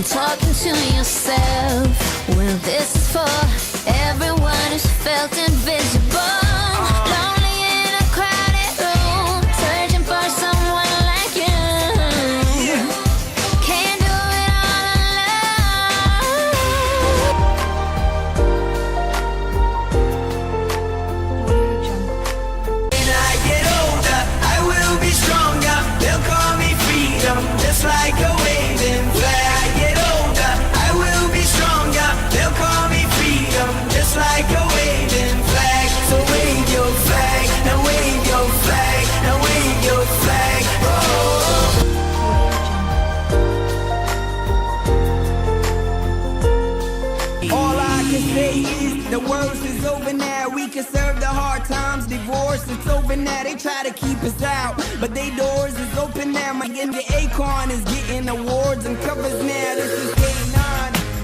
talking to yourself. Well, this is for everyone who's felt invisible, lonely in a crowded room, searching for someone like you. Can't do it all alone. When I get older, I will be stronger. They'll call me freedom, just like a waving flag. I get older, I will be stronger. They'll call me freedom, just like a waving flag. So wave your flag, now wave your flag, now wave your flag. All I can say is the worst is over now. We can serve the hard times. Divorce, it's over now. They try to keep us out, but they doors is open now. My the Acorn is getting awards and covers now. This is K9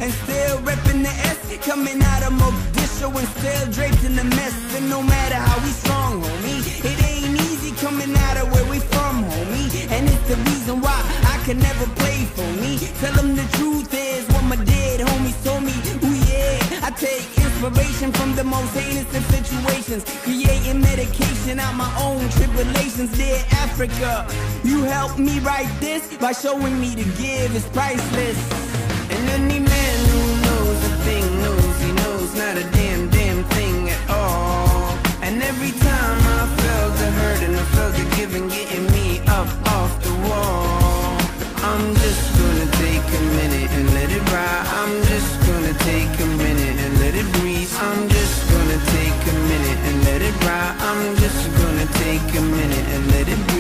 and still repping the S. Coming out of Mogadishu and still draped in the mess. And no matter how we strong, homie, it ain't easy coming out of where we from, homie. And it's the reason why I can never play for me. Tell them the truth is what my dead homies told me. Ooh yeah, I take inspiration from the most heinous of situations, creating medication out my own tribulations. Dear Africa, you helped me write this by showing me to give is priceless. And any man who knows a thing knows he knows not a damn thing at all. And every time I felt the hurt and I felt the giving getting me up off the wall, I'm just gonna take a minute and let it ride. I'm just gonna take a minute and let it breathe. I'm just gonna take a minute and let it ride. I'm just gonna take a minute and let it breathe.